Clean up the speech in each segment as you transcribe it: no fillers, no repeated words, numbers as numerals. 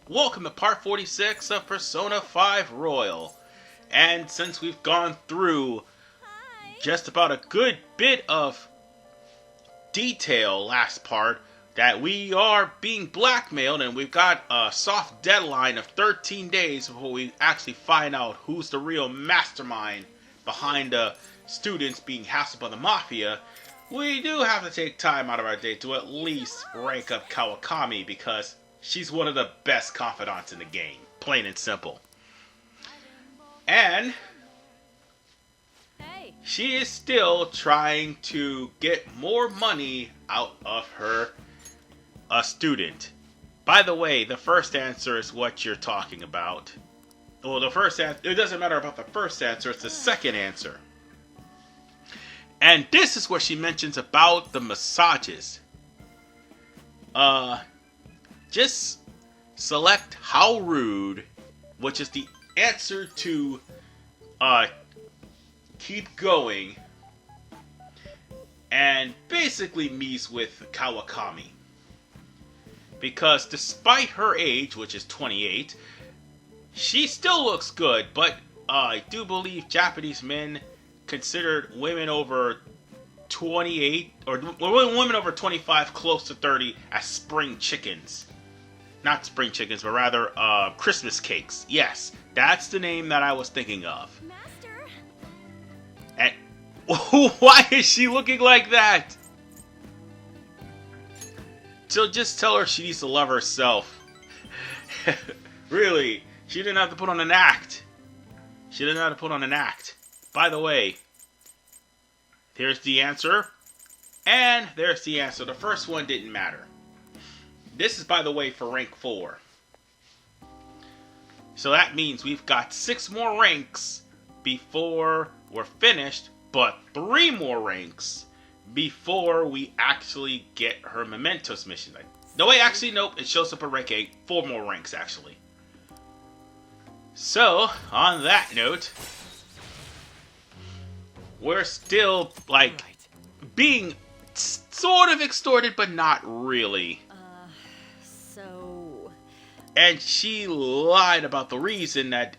welcome to part 46 of Persona 5 Royal. And since we've gone through just about a good bit of detail last part, that we are being blackmailed and we've got a soft deadline of 13 days before we actually find out who's the real mastermind behind the students being hassled by the mafia, we do have to take time out of our day to at least rank up Kawakami because she's one of the best confidants in the game, plain and simple. And she is still trying to get more money out of her student. By the way, the first answer is what you're talking about. Well, the first answer, it doesn't matter about the first answer, it's the second answer. And this is where she mentions about the massages. Just select how rude, which is the answer to keep going, and basically meets with Kawakami. Because despite her age, which is 28, she still looks good, but I do believe Japanese men considered women over 28, or women over 25 close to 30 as spring chickens. Not spring chickens, but rather Christmas cakes. Yes, that's the name that I was thinking of. Master. And why is she looking like that? So just tell her she needs to love herself. Really, she didn't have to put on an act. She didn't have to put on an act. By the way, here's the answer. And there's the answer. The first one didn't matter. This is, by the way, for rank 4. So that means we've got 6 more ranks before we're finished, but 3 more ranks before we actually get her Mementos mission. No, wait, actually, nope. It shows up at rank 8. 4 more ranks, actually. So, on that note, we're still, like, being sort of extorted, but not really. So... And she lied about the reason that,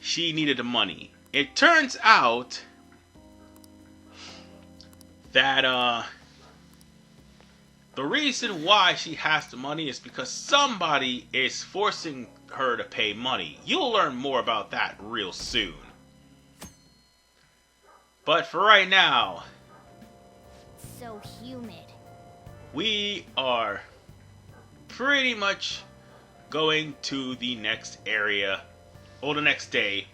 she needed the money. It turns out that, the reason why she has the money is because somebody is forcing her to pay money. You'll learn more about that real soon. But for right now, so humid. we are pretty much going to the next area, or the next day,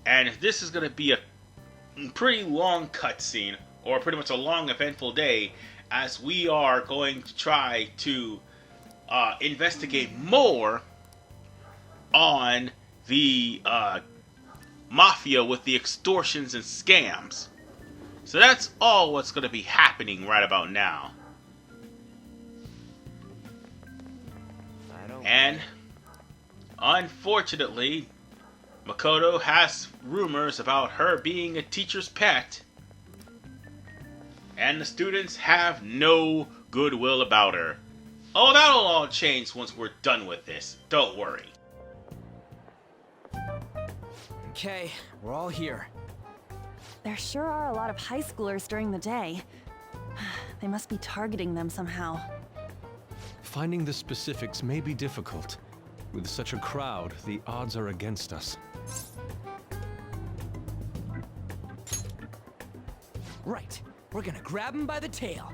and this is going to be a pretty long cutscene, or pretty much a long eventful day, as we are going to try to investigate more on the mafia with the extortions and scams. So that's all what's going to be happening right about now. And unfortunately, Makoto has rumors about her being a teacher's pet, and the students have no goodwill about her. Oh, that'll all change once we're done with this. Don't worry. Okay, we're all here. There sure are a lot of high schoolers during the day. They must be targeting them somehow. Finding the specifics may be difficult. With such a crowd, the odds are against us. Right, we're gonna grab him by the tail.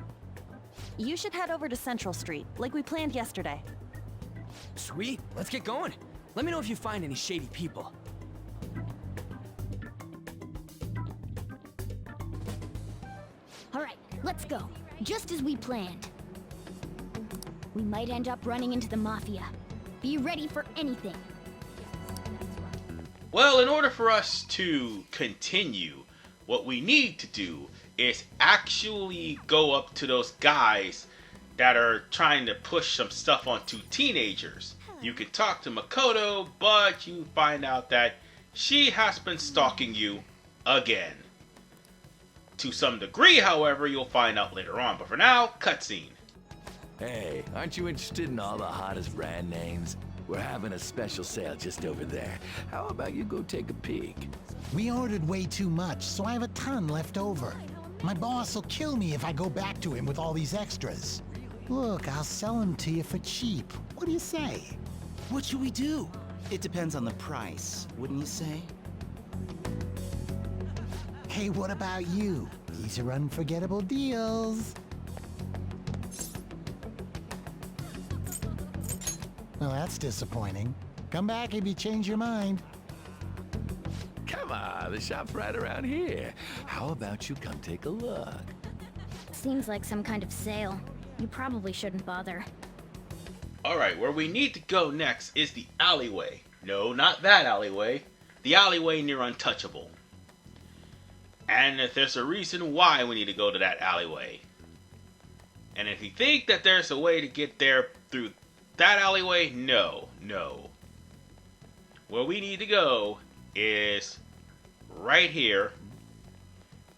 You should head over to Central Street, like we planned yesterday. Sweet, let's get going. Let me know if you find any shady people. All right, let's go. Just as we planned. We might end up running into the mafia. Be ready for anything. Well, in order for us to continue, what we need to do is actually go up to those guys that are trying to push some stuff onto teenagers. You can talk to Makoto, but you find out that she has been stalking you again. To some degree, however, you'll find out later on. But for now, cutscene. Hey, aren't you interested in all the hottest brand names? We're having a special sale just over there. How about you go take a peek? We ordered way too much, so I have a ton left over. My boss will kill me if I go back to him with all these extras. Look, I'll sell them to you for cheap. What do you say? What should we do? It depends on the price, wouldn't you say? Hey, what about you? These are unforgettable deals. Well, that's disappointing. Come back if you change your mind. Come on, the shop's right around here. How about you come take a look? Seems like some kind of sale. You probably shouldn't bother. Alright, where we need to go next is the alleyway. No, not that alleyway. The alleyway near Untouchable. And if there's a reason why we need to go to that alleyway. And if you think that there's a way to get there through that alleyway, no. Where we need to go is right here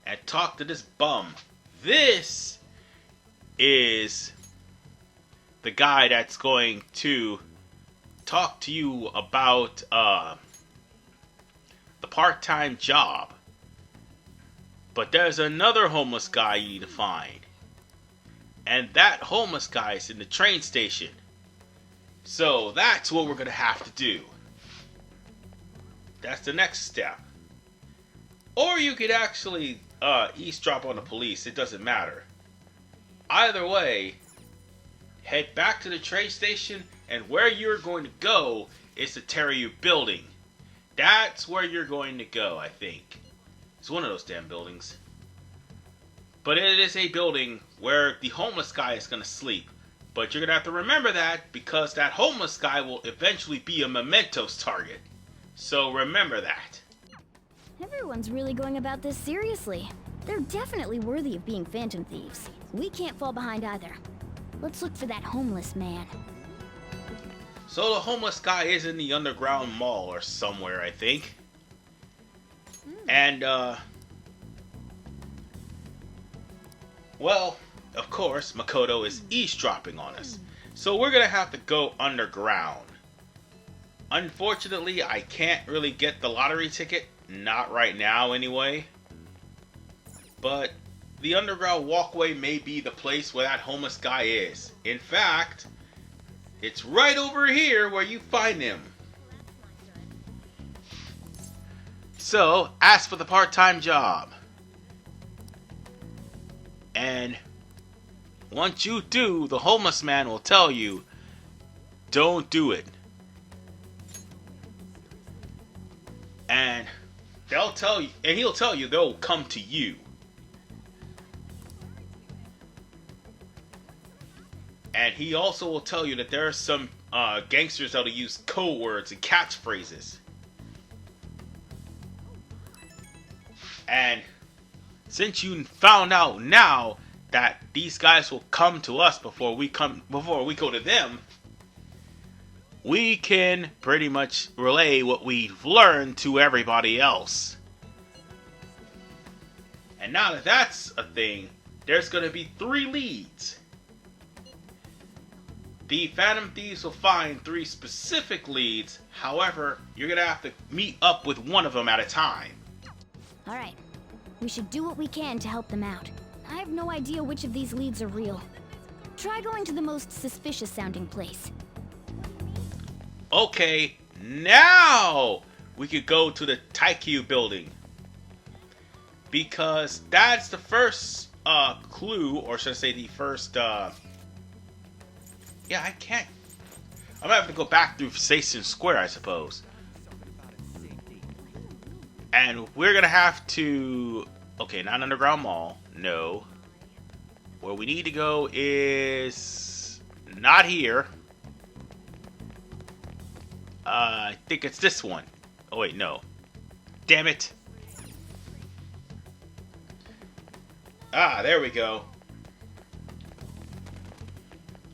and talk to this bum. This is the guy that's going to talk to you about the part-time job. But there's another homeless guy you need to find. And that homeless guy is in the train station. So that's what we're going to have to do. That's the next step. Or you could actually eavesdrop on the police. It doesn't matter. Either way, head back to the train station, and where you're going to go is the Terryu building. That's where you're going to go, I think. It's one of those damn buildings. But it is a building where the homeless guy is going to sleep. But you're going to have to remember that, because that homeless guy will eventually be a Mementos target. So remember that. Everyone's really going about this seriously. They're definitely worthy of being phantom thieves. We can't fall behind either. Let's look for that homeless man. So the homeless guy is in the underground mall or somewhere, I think. And, well, of course, Makoto is eavesdropping on us. So we're gonna have to go underground. Unfortunately, I can't really get the lottery ticket. Not right now, anyway. But the underground walkway may be the place where that homeless guy is. In fact, it's right over here where you find him. So, ask for the part-time job. And once you do, the homeless man will tell you, don't do it. And they'll tell you, and he'll tell you they'll come to you. And he also will tell you that there are some gangsters that'll use code words and catchphrases. And since you found out now that these guys will come to us before we go to them, we can pretty much relay what we've learned to everybody else. And now that that's a thing, there's going to be 3 leads. The Phantom Thieves will find 3 specific leads. However, you're going to have to meet up with one of them at a time. Alright, we should do what we can to help them out. I have no idea which of these leads are real. Try going to the most suspicious sounding place. Okay, now we could go to the Taikyu building. Because that's the first clue, or should I say the first... yeah, I can't... I'm gonna have to go back through Station Square, I suppose. And we're gonna have to... Okay, not Underground Mall. No. Where we need to go is... not here. I think it's this one. Oh wait, no. Damn it. Ah, there we go.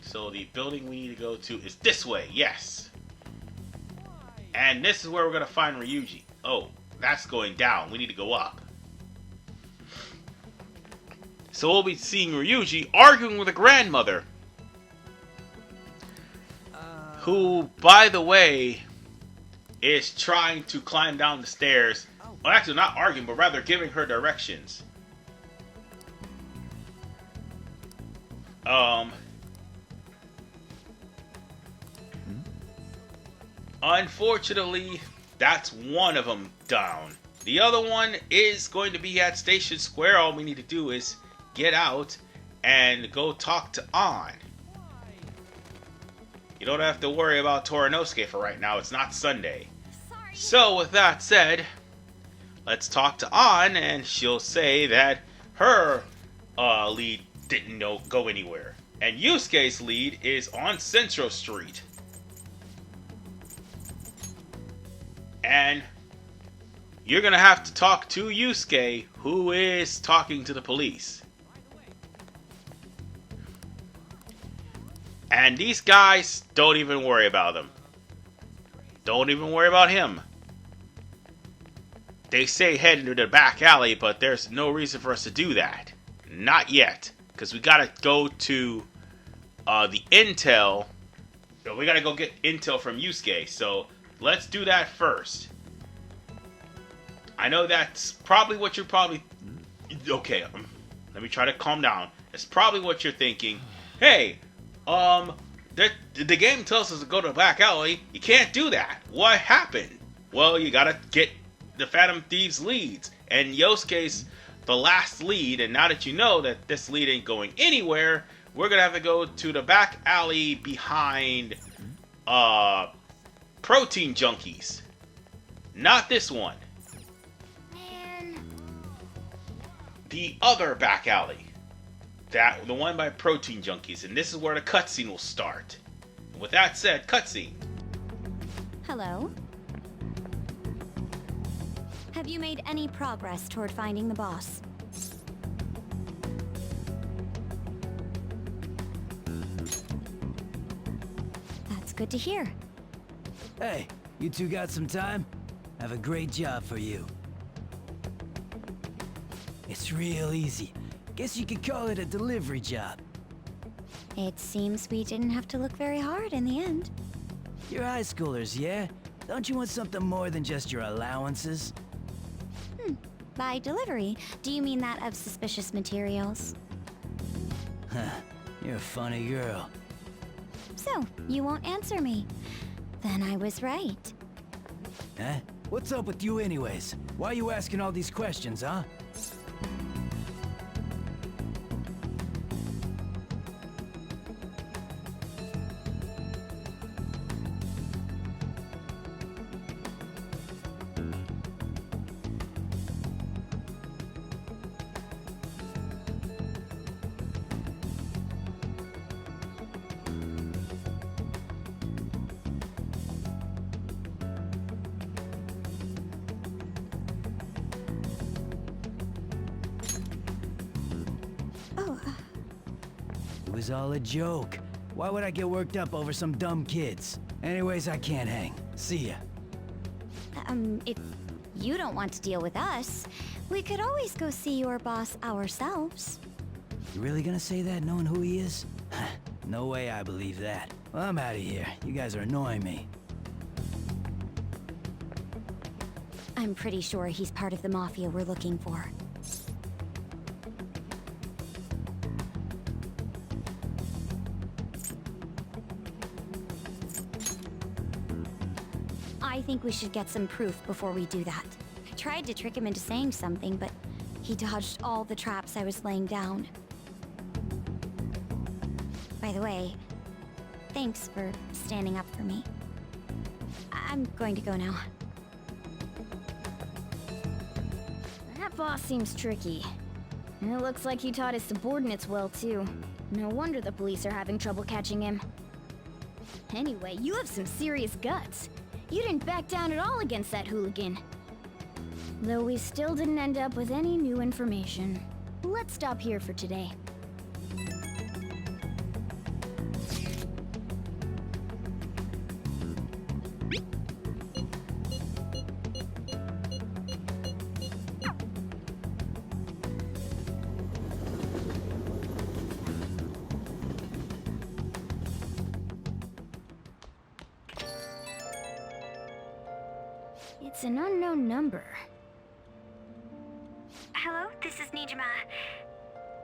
So the building we need to go to is this way, yes. And this is where we're going to find Ryuji. Oh, that's going down. We need to go up. So we'll be seeing Ryuji arguing with a grandmother. who, by the way, is trying to climb down the stairs. Well, actually, not arguing, but rather giving her directions. Unfortunately, that's one of them down. The other one is going to be at Station Square. All we need to do is get out and go talk to An. You don't have to worry about Torinosuke for right now. It's not Sunday. So, with that said, let's talk to An, and she'll say that her lead didn't go anywhere. And Yusuke's lead is on Central Street. And you're going to have to talk to Yusuke, who is talking to the police. And these guys, don't even worry about them. Don't even worry about him. They say head into the back alley, but there's no reason for us to do that. Not yet. Because we gotta go to the intel. We gotta go get intel from Yusuke. So let's do that first. I know that's probably what you're probably... Okay, let me try to calm down. It's probably what you're thinking. Hey, the game tells us to go to the back alley. You can't do that. What happened? Well, you gotta get the Phantom Thieves leads. And Yosuke's the last lead. And now that you know that this lead ain't going anywhere, we're gonna have to go to the back alley behind Protein Junkies. Not this one. The other back alley. The one by Protein Junkies. And this is where the cutscene will start. With that said, cutscene. Hello? Have you made any progress toward finding the boss? That's good to hear. Hey, you two got some time? I have a great job for you. It's real easy. Guess you could call it a delivery job. It seems we didn't have to look very hard in the end. You're high schoolers, yeah? Don't you want something more than just your allowances? By delivery, do you mean that of suspicious materials? Huh. You're a funny girl. So, you won't answer me. Then I was right. Huh? What's up with you anyways? Why are you asking all these questions, huh? It was all a joke. Why would I get worked up over some dumb kids? Anyways, I can't hang. See ya. If you don't want to deal with us, we could always go see your boss ourselves. You really gonna say that knowing who he is? No way I believe that. Well, I'm out of here. You guys are annoying me. I'm pretty sure he's part of the mafia we're looking for. I think we should get some proof before we do that. I tried to trick him into saying something, but he dodged all the traps I was laying down. By the way, thanks for standing up for me. I'm going to go now. That boss seems tricky. And it looks like he taught his subordinates well, too. No wonder the police are having trouble catching him. Anyway, you have some serious guts. You didn't back down at all against that hooligan. Though we still didn't end up with any new information. Let's stop here for today. It's an unknown number. Hello, this is Nijima.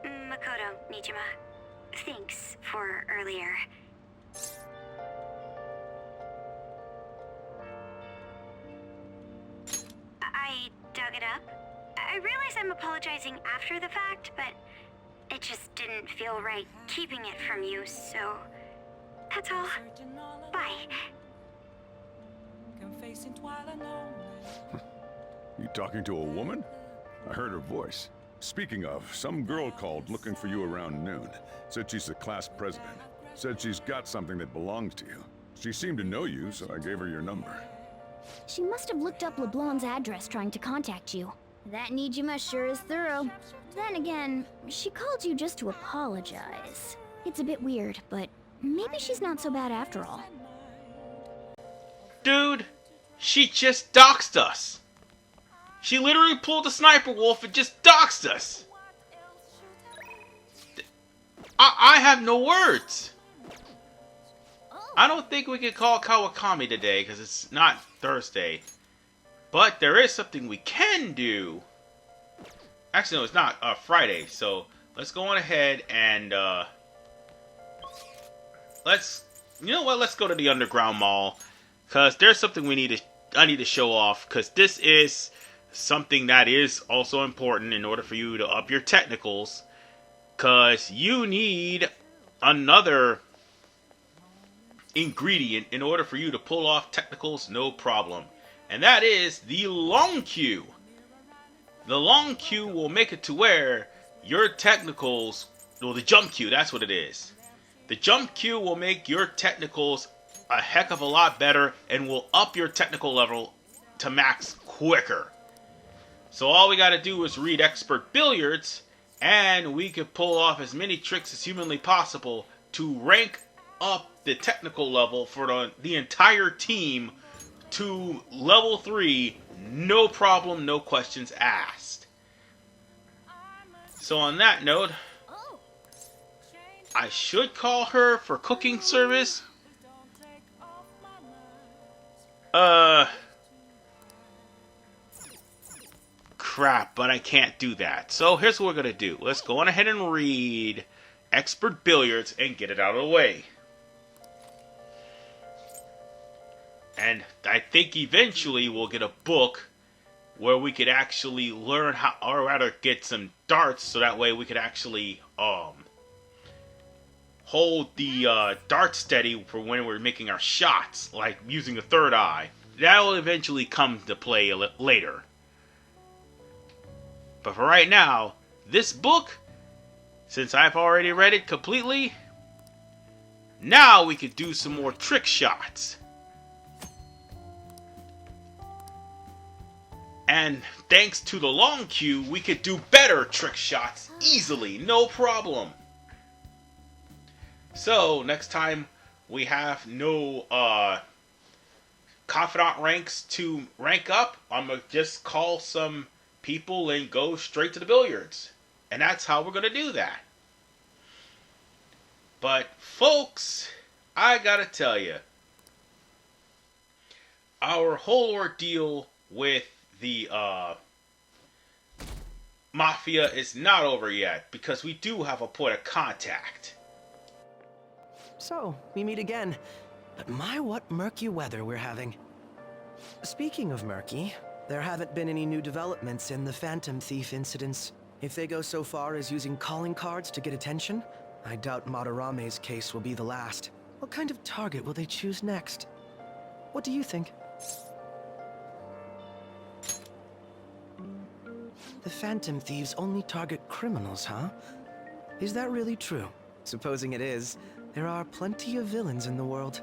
Makoto, Nijima. Thanks for earlier. I dug it up. I realize I'm apologizing after the fact, but it just didn't feel right keeping it from you, so that's all. Bye. You talking to a woman? I heard her voice. Speaking of, some girl called looking for you around noon. Said she's the class president. Said she's got something that belongs to you. She seemed to know you, so I gave her your number. She must have looked up LeBlanc's address trying to contact you. That Nijima sure is thorough. Then again, she called you just to apologize. It's a bit weird, but maybe she's not so bad after all. Dude, she just doxed us. She literally pulled a sniper wolf and just doxed us. I have no words. I don't think we can call Kawakami today because it's not Thursday. But there is something we can do. Actually, no, it's not Friday. So let's go on ahead and you know what? Let's go to the Underground Mall because there's something I need to show off because this is something that is also important in order for you to up your technicals. Because you need another ingredient in order for you to pull off technicals no problem. And that is the long queue. The long queue will make it to where your technicals, well, the jump queue, that's what it is. The jump queue will make your technicals a heck of a lot better and will up your technical level to max quicker. So all we gotta do is read Expert Billiards and we can pull off as many tricks as humanly possible to rank up the technical level for the entire team to level 3, no problem, no questions asked. So on that note, I should call her for cooking service. Crap, but I can't do that. So here's what we're gonna do. Let's go on ahead and read Expert Billiards and get it out of the way. And I think eventually we'll get a book where we could actually learn how, or rather get some darts, so that way we could actually hold the dart steady for when we're making our shots, like using the third eye. That will eventually come to play later. But for right now, this book, since I've already read it completely, now we could do some more trick shots. And thanks to the long queue, we could do better trick shots easily, no problem. So, next time we have no confidant ranks to rank up, I'm going to just call some people and go straight to the billiards. And that's how we're going to do that. But, folks, I got to tell you, our whole ordeal with the Mafia is not over yet, because we do have a point of contact. So, we meet again. But my, what murky weather we're having. Speaking of murky, there haven't been any new developments in the Phantom Thief incidents. If they go so far as using calling cards to get attention, I doubt Madarame's case will be the last. What kind of target will they choose next? What do you think? The Phantom Thieves only target criminals, huh? Is that really true? Supposing it is, there are plenty of villains in the world.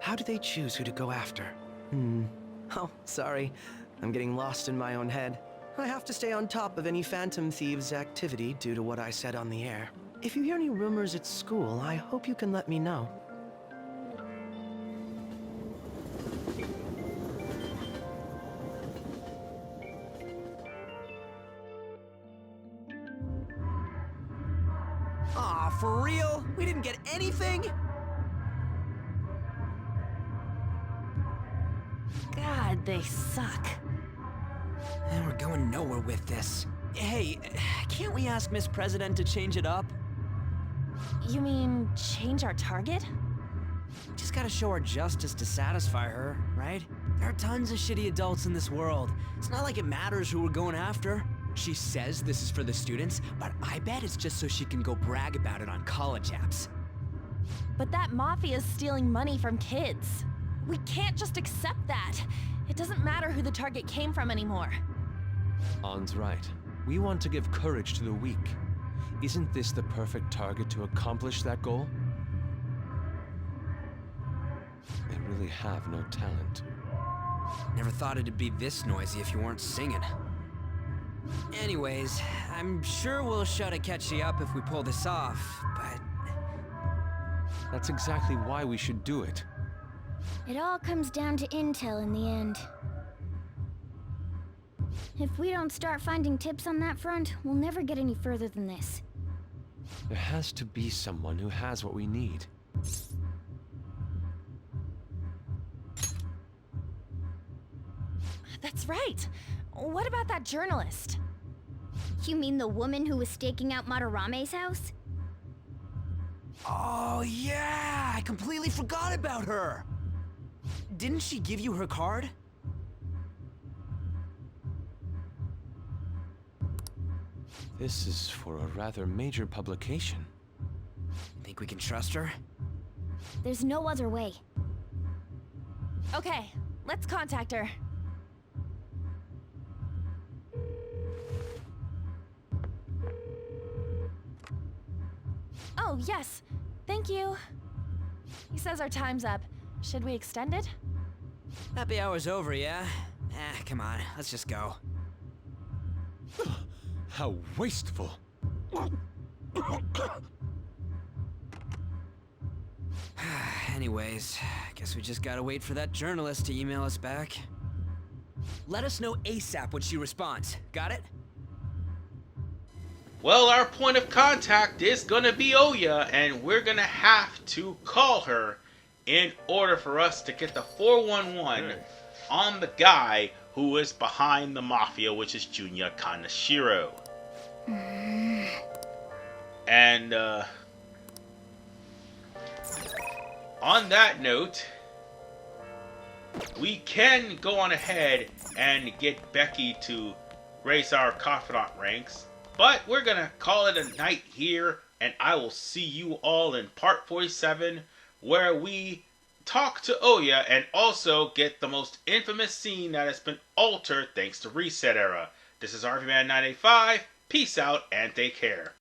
How do they choose who to go after? Oh, sorry. I'm getting lost in my own head. I have to stay on top of any Phantom Thieves activity due to what I said on the air. If you hear any rumors at school, I hope you can let me know. Aw, for real? We didn't get anything? God, God, they suck. And we're going nowhere with this. Hey, can't we ask Miss President to change it up? You mean change our target? Just gotta show her justice to satisfy her, right? There are tons of shitty adults in this world. It's not like it matters who we're going after. She says this is for the students, but I bet it's just so she can go brag about it on college apps. But that mafia's stealing money from kids. We can't just accept that. It doesn't matter who the target came from anymore. An's right. We want to give courage to the weak. Isn't this the perfect target to accomplish that goal? They really have no talent. Never thought it'd be this noisy if you weren't singing. Anyways, I'm sure we'll shut a catchy up if we pull this off, but... That's exactly why we should do it. It all comes down to intel in the end. If we don't start finding tips on that front, we'll never get any further than this. There has to be someone who has what we need. That's right. What about that journalist? You mean the woman who was staking out Matarame's house? Oh yeah, I completely forgot about her! Didn't she give you her card? This is for a rather major publication. Think we can trust her? There's no other way. Okay, let's contact her. Oh, yes. Thank you. He says our time's up. Should we extend it? Happy hour's over, yeah? Come on, let's just go. How wasteful! Anyways, guess we just gotta wait for that journalist to email us back. Let us know ASAP when she responds. Got it? Well, our point of contact is gonna be Oya, and we're gonna have to call her in order for us to get the 411 on the guy who is behind the mafia, which is Junya Kaneshiro. And on that note, we can go on ahead and get Becky to raise our confidant ranks, but we're gonna call it a night here, and I will see you all in part 47, where we talk to Oya and also get the most infamous scene that has been altered thanks to Reset Era. This is RVman985. Peace out and take care.